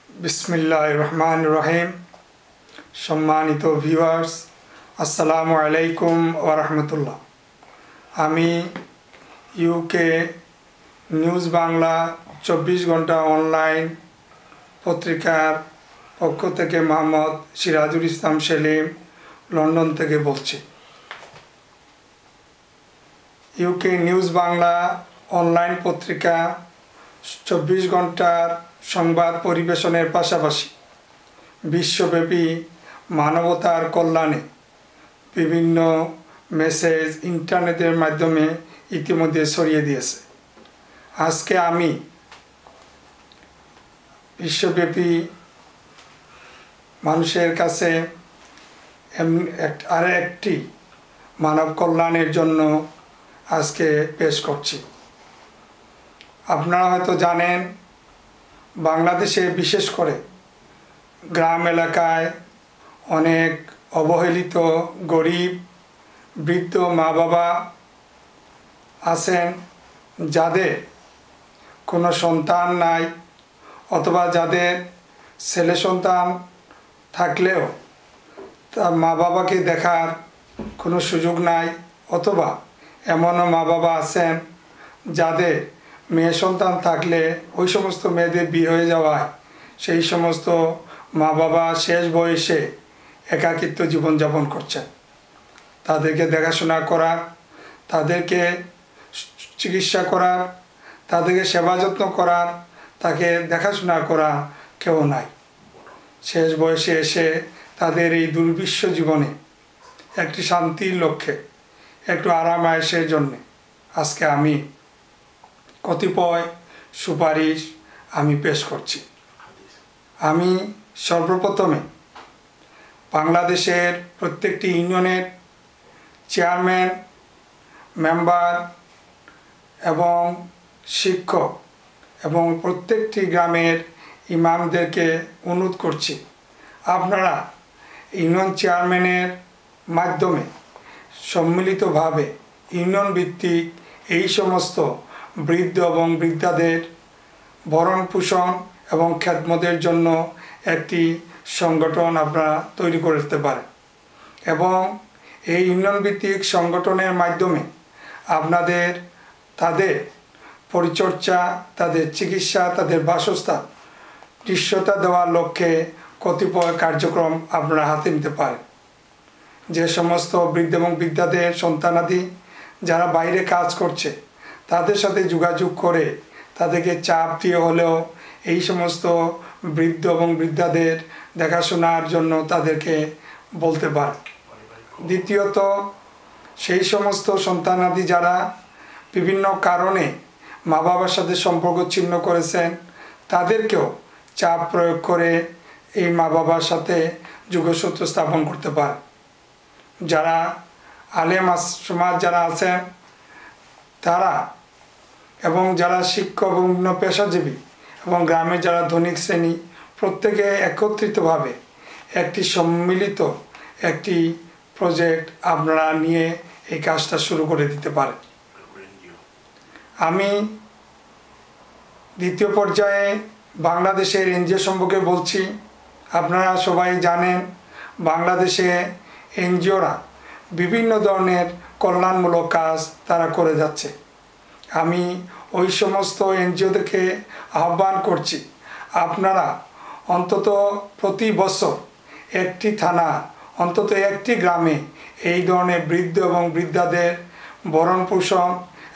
বিসমিল্লাহির রহমানির রহিম। সম্মানিত ভিউয়ার্স, আসসালামু আলাইকুম ওয়া রাহমাতুল্লাহ। আমি ইউকে নিউজ বাংলা 24 ঘন্টা অনলাইন পত্রিকার পক্ষ থেকে মোহাম্মদ সিরাজুল ইসলাম সেলিম লন্ডন থেকে বলছি। ইউকে নিউজ বাংলা অনলাইন পত্রিকা 24 ঘন্টার সংবাদ পরিবেশনের পাশাপাশি বিশ্বব্যাপী মানবতার কল্যাণে বিভিন্ন মেসেজ ইন্টারনেটের মাধ্যমে ইতিমধ্যে ছড়িয়ে দিয়েছে। আজকে আমি বিশ্বব্যাপী মানুষের কাছে আরেকটি মানব কল্যাণের জন্য আজকে পেশ করছি। আপনারা হয়তো জানেন, বাংলাদেশে বিশেষ করে গ্রাম এলাকায় অনেক অবহেলিত গরিব বৃদ্ধ মা বাবা আছেন, যাদের কোনো সন্তান নাই, অথবা যাদের ছেলে সন্তান থাকলেও তার মা বাবাকে দেখার কোনো সুযোগ নাই, অথবা এমনও মা বাবা আছেন যাদের মেয়ে সন্তান থাকলে ওই সমস্ত মেয়েদের বিয়ে হয়ে যাওয়ায় সেই সমস্ত মা বাবা শেষ বয়সে একাকিত্ব জীবনযাপন করছেন। তাদেরকে দেখাশোনা করার, তাদেরকে চিকিৎসা করার, তাদেরকে সেবা যত্ন করার, তাকে দেখাশোনা করা কেউ নাই। শেষ বয়সে এসে তাদের এই দুর্বিশ্ব জীবনে একটি শান্তির লক্ষ্যে, একটু আরাম আয়েশের জন্যে আজকে আমি কতিপয় সুপারিশ আমি পেশ করছি। আমি সর্বপ্রথমে বাংলাদেশের প্রত্যেকটি ইউনিয়নের চেয়ারম্যান, মেম্বার এবং শিক্ষক এবং প্রত্যেকটি গ্রামের ইমামদেরকে অনুরোধ করছি, আপনারা ইউনিয়ন চেয়ারম্যানের মাধ্যমে সম্মিলিতভাবে ইউনিয়ন ভিত্তিক এই সমস্ত বৃদ্ধ এবং বৃদ্ধাদের ভরণ পোষণ এবং খেদমতের জন্য একটি সংগঠন আপনারা তৈরি করতে পারেন, এবং এই ইউনিয়ন ভিত্তিক সংগঠনের মাধ্যমে আপনাদের তাদের পরিচর্যা, তাদের চিকিৎসা, তাদের বাসস্থান নিশ্চয়তা দেওয়ার লক্ষ্যে কতিপয় কার্যক্রম আপনারা হাতে নিতে পারেন। যে সমস্ত বৃদ্ধ এবং বৃদ্ধাদের সন্তানাদি যারা বাইরে কাজ করছে, তাদের সাথে যোগাযোগ করে তাদেরকে চাপ দিয়ে হলেও এই সমস্ত বৃদ্ধ এবং বৃদ্ধাদের দেখাশোনার জন্য তাদেরকে বলতে পারে। দ্বিতীয়ত, সেই সমস্ত সন্তানাদি যারা বিভিন্ন কারণে মা বাবার সাথে সম্পর্ক ছিন্ন করেছেন, তাদেরকেও চাপ প্রয়োগ করে এই মা বাবার সাথে যোগসূত্র স্থাপন করতে পারে। যারা আলেম সমাজ যারা আছেন তারা, এবং যারা শিক্ষক এবং বিভিন্ন পেশাজীবী এবং গ্রামের যারা ধনিক শ্রেণী, প্রত্যেকে একত্রিতভাবে একটি সম্মিলিত একটি প্রজেক্ট আপনারা নিয়ে এই কাজটা শুরু করে দিতে পারেন। আমি দ্বিতীয় পর্যায়ে বাংলাদেশের এনজিও সম্পর্কে বলছি। আপনারা সবাই জানেন, বাংলাদেশে এনজিওরা বিভিন্ন ধরনের কল্যাণমূলক কাজ তারা করে যাচ্ছে। আমি ওই সমস্ত এনজিওদেরকে আহ্বান করছি, আপনারা অন্তত প্রতি বছর একটি থানা, অন্তত একটি গ্রামে এই ধরনের বৃদ্ধ এবং বৃদ্ধাদের ভরণ পোষণ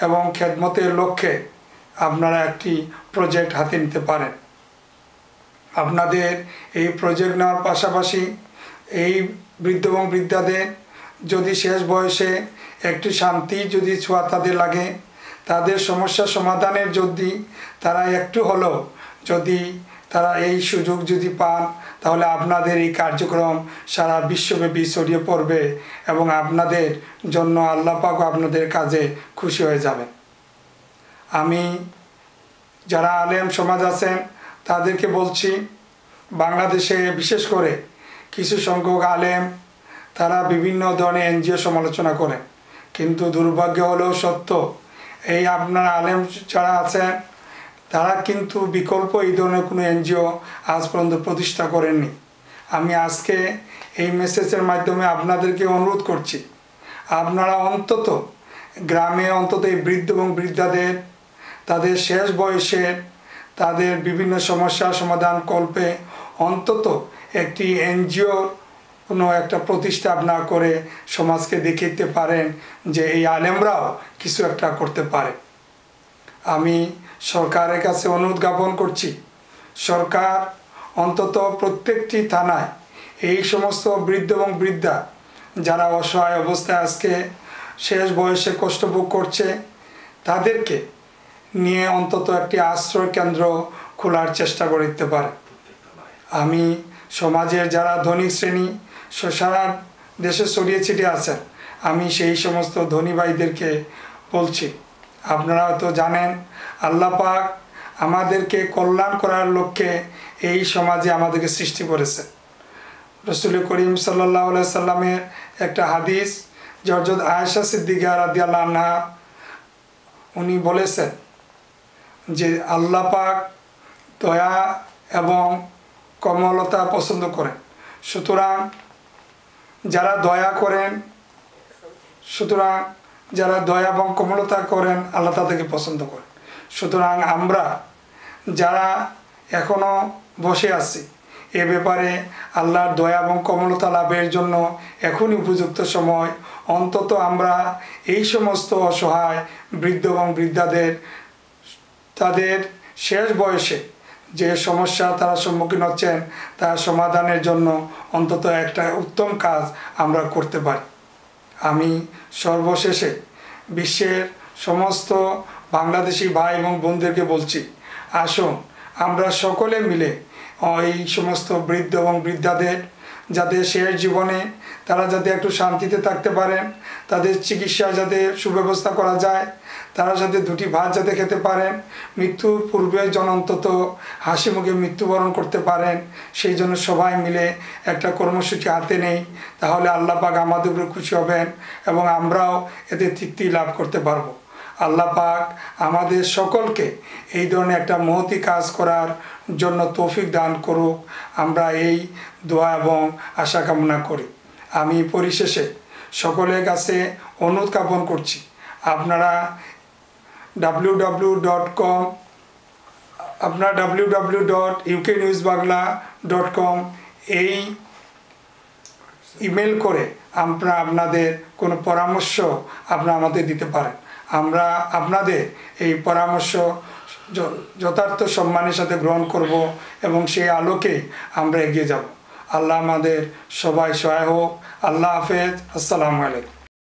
এবং খেদমতের লক্ষ্যে আপনারা একটি প্রজেক্ট হাতে নিতে পারেন। আপনাদের এই প্রজেক্ট নেওয়ার পাশাপাশি এই বৃদ্ধ এবং বৃদ্ধাদের যদি শেষ বয়সে একটু শান্তি যদি ছোঁয়া তাদের লাগে, তাদের সমস্যা সমাধানের যদি তারা একটু হলেও যদি তারা এই সুযোগ যদি পান, তাহলে আপনাদের এই কার্যক্রম সারা বিশ্বব্যাপী ছড়িয়ে পড়বে এবং আপনাদের জন্য আল্লাহ পাক আপনাদের কাজে খুশি হয়ে যাবেন। আমি যারা আলেম সমাজ আছেন তাদেরকে বলছি, বাংলাদেশে বিশেষ করে কিছু সংখ্যক আলেম তারা বিভিন্ন ধরনের এনজিও সমালোচনা করেন, কিন্তু দুর্ভাগ্য হলেও সত্য, এই আপনার আলেম যারা আছেন তারা কিন্তু বিকল্প এই ধরনের কোনো এনজিও আজ পর্যন্ত প্রতিষ্ঠা করেননি। আমি আজকে এই মেসেজের মাধ্যমে আপনাদেরকে অনুরোধ করছি, আপনারা অন্তত গ্রামে অন্তত এই বৃদ্ধ এবং বৃদ্ধাদের তাদের শেষ বয়সের তাদের বিভিন্ন সমস্যার সমাধান কল্পে অন্তত একটি এনজিওর কোনো একটা প্রতিষ্ঠা আপনারা করে সমাজকে দেখাতে পারেন যে এই আলেমরাও কিছু একটা করতে পারে। আমি সরকারের কাছে অনুরোধ জ্ঞাপন করছি, সরকার অন্তত প্রত্যেকটি থানায় এই সমস্ত বৃদ্ধ এবং বৃদ্ধা যারা অসহায় অবস্থায় আজকে শেষ বয়সে কষ্ট ভোগ করছে তাদেরকে নিয়ে অন্তত একটি আশ্রয় কেন্দ্র খোলার চেষ্টা করতে পারে। আমি সমাজের যারা ধনী শ্রেণী সারা দেশে ছড়িয়ে ছিটিয়ে আছেন, আমি সেই সমস্ত ধনী ভাইদেরকে বলছি, আপনারা তো জানেন আল্লাহ পাক আমাদেরকে কল্যাণ করার লক্ষ্যে এই সমাজে আমাদেরকে সৃষ্টি করেছে। রসুল করিম সাল্লাল্লাহু আলাইহি সাল্লামের একটা হাদিস যে হযরত আয়েশা সিদ্দিকা রাদিয়াল্লাহু আনহা উনি বলেছেন যে আল্লাহ পাক দয়া এবং কমলতা পছন্দ করেন, সুতরাং যারা দয়া করেন যারা দয়া এবং কমলতা করেন আল্লাহ তাদেরকে পছন্দ করেন। সুতরাং আমরা যারা এখনও বসে আছি এ ব্যাপারে আল্লাহর দয়া এবং কমলতা লাভের জন্য এখনই উপযুক্ত সময়। অন্তত আমরা এই সমস্ত অসহায় বৃদ্ধ এবং বৃদ্ধাদের তাদের শেষ বয়সে যে সমস্যা তারা সম্মুখীন হচ্ছেন তার সমাধানের জন্য অন্তত একটা উত্তম কাজ আমরা করতে পারি। আমি সর্বশেষে বিশ্বের সমস্ত বাংলাদেশি ভাই এবং বোনদেরকে বলছি, আসুন আমরা সকলে মিলে এই সমস্ত বৃদ্ধ এবং বৃদ্ধাদের যাতে শেষ জীবনে তারা যাতে একটু শান্তিতে থাকতে পারেন, তাদের চিকিৎসা যাতে সুব্যবস্থা করা যায়, তারা যাতে দুটি ভাত যাতে খেতে পারেন, মৃত্যুর পূর্বে যেন অন্তত হাসি মুখে মৃত্যুবরণ করতে পারেন, সেই জন্য সবাই মিলে একটা কর্মসূচি হাতে নেই। তাহলে আল্লাহ পাক আমাদের উপরে খুশি হবেন এবং আমরাও এতে তৃপ্তি লাভ করতে পারবো। আল্লাহ পাক আমাদের সকলকে এই ধরনের একটা মহতি কাজ করার জন্য তৌফিক দান করুক, আমরা এই দোয়া এবং আশা কামনা করি। আমি পরিশেষে সকলের কাছে অনুরোধ জ্ঞাপন করছি, আপনারা www.uknewsbangla.com এই ইমেল করে আপনাদের কোনো পরামর্শ আপনারা আমাদের দিতে পারেন। আমরা আপনাদের এই পরামর্শ যথার্থ সম্মানের সাথে গ্রহণ করব এবং সেই আলোকে আমরা এগিয়ে যাব। আল্লাহ আমাদের সবাই সহায় হোক। আল্লাহ হাফেজ। আসসালামু আলাইকুম।